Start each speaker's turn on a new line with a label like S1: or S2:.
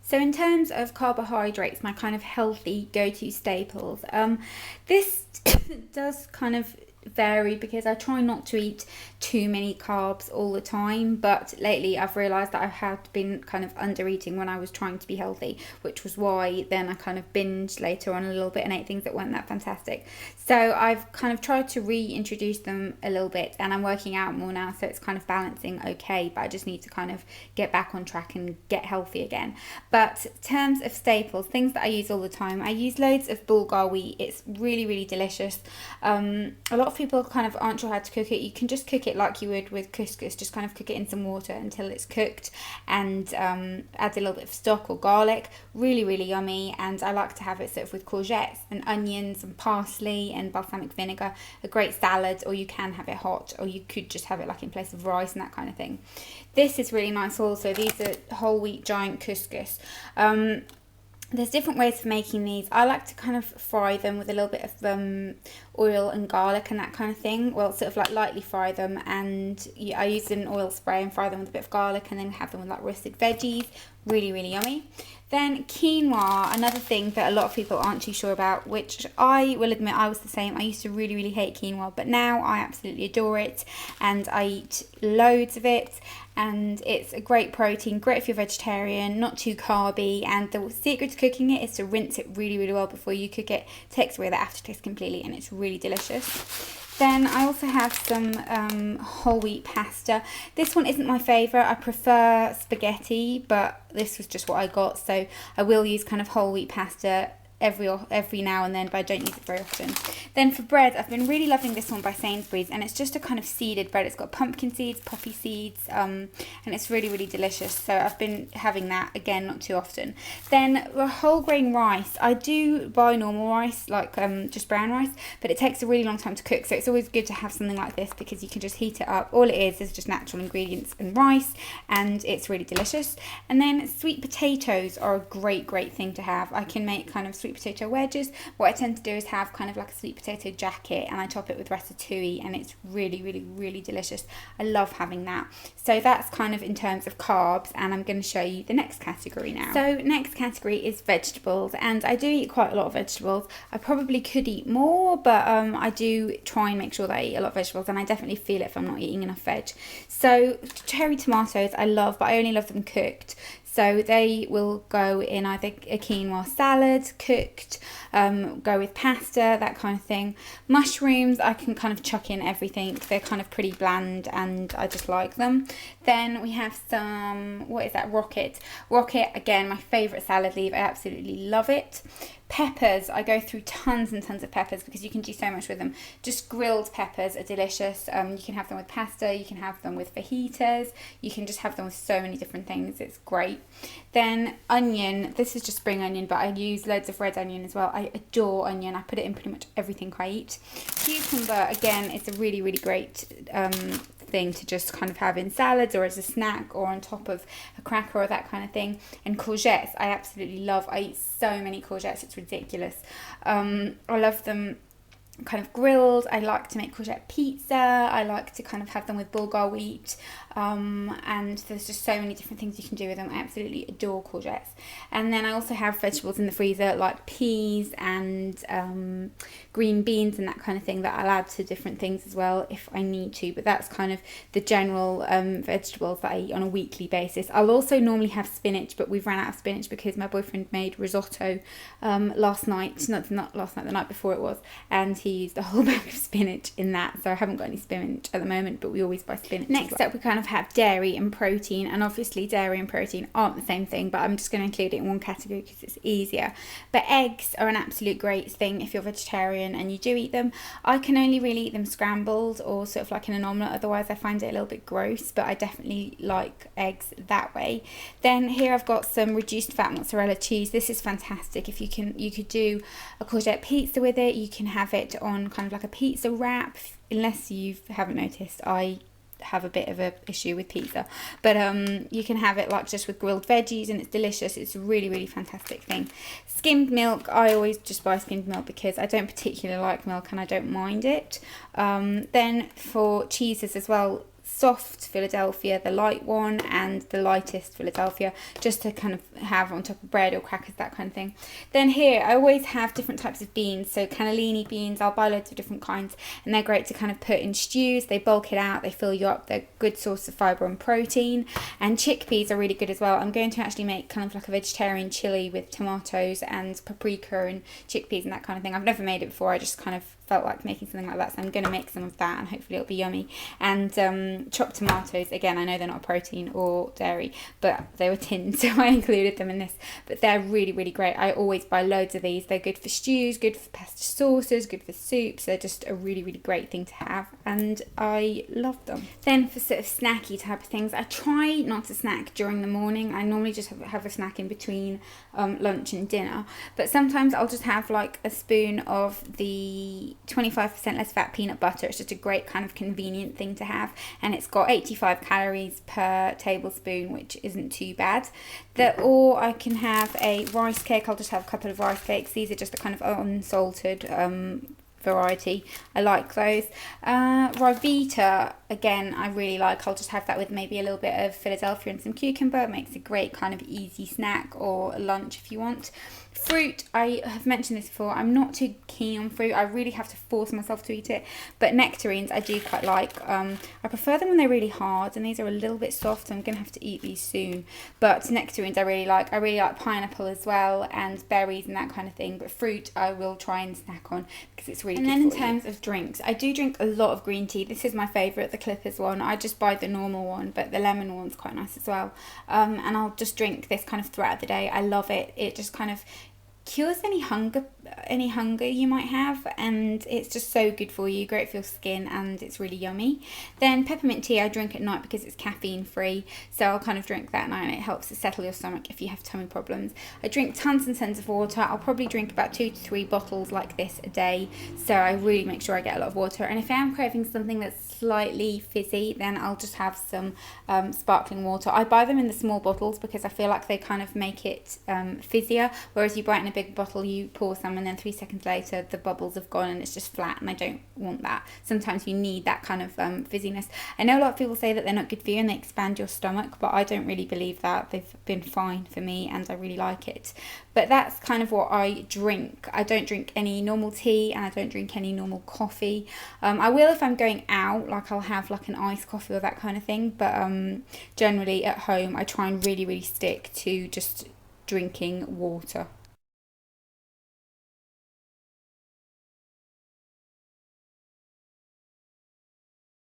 S1: So in terms of carbohydrates, my kind of healthy go-to staples, this does kind of vary because I try not to eat too many carbs all the time, but lately I've realised that I had been kind of under eating when I was trying to be healthy, which was why then I kind of binged later on a little bit and ate things that weren't that fantastic. So I've kind of tried to reintroduce them a little bit, and I'm working out more now, so it's kind of balancing okay, but I just need to kind of get back on track and get healthy again. But in terms of staples, things that I use all the time, I use loads of bulgur wheat. It's really, really delicious. A lot of people kind of aren't sure how to cook it. You can just cook it like you would with couscous, just kind of cook it in some water until it's cooked, and add a little bit of stock or garlic. Really, really yummy. And I like to have it sort of with courgettes and onions and parsley and balsamic vinegar. A great salad, or you can have it hot, or you could just have it like in place of rice and that kind of thing. This is really nice also. These are whole wheat giant couscous. There's different ways of making these. I like to kind of fry them with a little bit of oil and garlic and that kind of thing. Well, sort of like lightly fry them, and I use an oil spray and fry them with a bit of garlic, and then have them with like roasted veggies. Really, really yummy. Then quinoa, another thing that a lot of people aren't too sure about, which I will admit I was the same. I used to really, really hate quinoa, but now I absolutely adore it, and I eat loads of it. And it's a great protein, great if you're vegetarian, not too carby. And the secret to cooking it is to rinse it really, really well before you cook it. Takes away the aftertaste completely, and it's really delicious. Then I also have some whole wheat pasta. This one isn't my favourite. I prefer spaghetti, but this was just what I got. So I will use kind of whole wheat pasta every now and then, but I don't use it very often. Then for bread, I've been really loving this one by Sainsbury's, and it's just a kind of seeded bread. It's got pumpkin seeds, poppy seeds, and it's really, really delicious. So I've been having that, again, not too often. Then the whole grain rice, I do buy normal rice, like just brown rice, but it takes a really long time to cook, so it's always good to have something like this because you can just heat it up. All it is just natural ingredients and rice, and it's really delicious. And then sweet potatoes are a great, great thing to have. I can make kind of sweet potato wedges. What I tend to do is have kind of like a sweet potato jacket, and I top it with ratatouille, and it's really, really, really delicious. I love having that. So that's kind of in terms of carbs, and I'm going to show you the next category now. So next category is vegetables, and I do eat quite a lot of vegetables. I probably could eat more, but I do try and make sure that I eat a lot of vegetables, and I definitely feel it if I'm not eating enough veg. So cherry tomatoes I love, but I only love them cooked. So they will go in either a quinoa salad, cooked, go with pasta, that kind of thing. Mushrooms, I can kind of chuck in everything. They're kind of pretty bland, and I just like them. Then we have some, what is that, rocket. Rocket, again, my favourite salad leaf. I absolutely love it. Peppers, I go through tons and tons of peppers because you can do so much with them. Just grilled peppers are delicious. You can have them with pasta, you can have them with fajitas, you can just have them with so many different things. It's great. Then onion, this is just spring onion, but I use loads of red onion as well. I adore onion. I put it in pretty much everything I eat. Cucumber, again, it's a really, really great thing to just kind of have in salads or as a snack or on top of a cracker or that kind of thing. And courgettes, I absolutely love. I eat so many courgettes, it's ridiculous. I love them kind of grilled. I like to make courgette pizza. I like to kind of have them with bulgur wheat, and there's just so many different things you can do with them. I absolutely adore courgettes. And then I also have vegetables in the freezer like peas and green beans and that kind of thing that I'll add to different things as well if I need to, but that's kind of the general vegetables that I eat on a weekly basis. I'll also normally have spinach, but we've ran out of spinach because my boyfriend made risotto last night, not last night, the night before it was, and he used a whole bag of spinach in that, so I haven't got any spinach at the moment, but we always buy spinach. Next up, we kind of have dairy and protein, and obviously dairy and protein aren't the same thing, but I'm just going to include it in one category because it's easier. But eggs are an absolute great thing if you're vegetarian and you do eat them. I can only really eat them scrambled or sort of like in an omelette, otherwise I find it a little bit gross, but I definitely like eggs that way. Then here I've got some reduced fat mozzarella cheese. This is fantastic. If you could do a courgette pizza with it. You can have it on kind of like a pizza wrap. Unless you haven't noticed, I have a bit of a issue with pizza, but you can have it like just with grilled veggies, and it's delicious. It's a really, really fantastic thing. Skimmed milk, I always just buy skimmed milk because I don't particularly like milk and I don't mind it. Then for cheeses as well, soft Philadelphia, the light one, and the lightest Philadelphia, just to kind of have on top of bread or crackers, that kind of thing. Then here I always have different types of beans. So cannellini beans, I'll buy loads of different kinds, and they're great to kind of put in stews. They bulk it out, they fill you up, they're a good source of fibre and protein. And chickpeas are really good as well. I'm going to actually make kind of like a vegetarian chili with tomatoes and paprika and chickpeas and that kind of thing. I've never made it before, I just kind of felt like making something like that, so I'm going to make some of that and hopefully it'll be yummy. And chopped tomatoes, again, I know they're not protein or dairy, but they were tinned, so I included them in this. But they're really, really great. I always buy loads of these. They're good for stews, good for pasta sauces, good for soups. They're just a really, really great thing to have, and I love them. Then for sort of snacky type of things, I try not to snack during the morning. I normally just have a snack in between lunch and dinner, but sometimes I'll just have like a spoon of the 25% less fat peanut butter. It's just a great kind of convenient thing to have, and it's got 85 calories per tablespoon, which isn't too bad. Or I can have a rice cake. I'll just have a couple of rice cakes. These are just the kind of unsalted variety. I like those. Rivita, again, I really like. I'll just have that with maybe a little bit of Philadelphia and some cucumber. It makes a great kind of easy snack or lunch if you want. Fruit, I have mentioned this before, I'm not too keen on fruit. I really have to force myself to eat it. But nectarines I do quite like. I prefer them when they're really hard, and these are a little bit soft, so I'm going to have to eat these soon. But nectarines I really like. I really like pineapple as well, and berries and that kind of thing. But fruit I will try and snack on because it's really good for you. And then in terms of drinks, I do drink a lot of green tea. This is my favourite, the Clippers one. I just buy the normal one, but the lemon one's quite nice as well. And I'll just drink this kind of throughout the day. I love it. It just kind of cures any hunger you might have, and it's just so good for you, great for your skin, and it's really yummy. Then peppermint tea I drink at night because it's caffeine free, so I'll kind of drink that at night, and it helps to settle your stomach if you have tummy problems. I drink tons and tons of water. I'll probably drink about 2 to 3 bottles like this a day, so I really make sure I get a lot of water. And if I am craving something that's slightly fizzy, then I'll just have some sparkling water. I buy them in the small bottles because I feel like they kind of make it fizzier, whereas you buy it in a big bottle, you pour some and then 3 seconds later the bubbles have gone and it's just flat, and I don't want that. Sometimes you need that kind of fizziness. I know a lot of people say that they're not good for you and they expand your stomach, but I don't really believe that. They've been fine for me and I really like it. But that's kind of what I drink. I don't drink any normal tea and I don't drink any normal coffee. I will if I'm going out, like I'll have like an iced coffee or that kind of thing, but generally at home I try and really, really stick to just drinking water.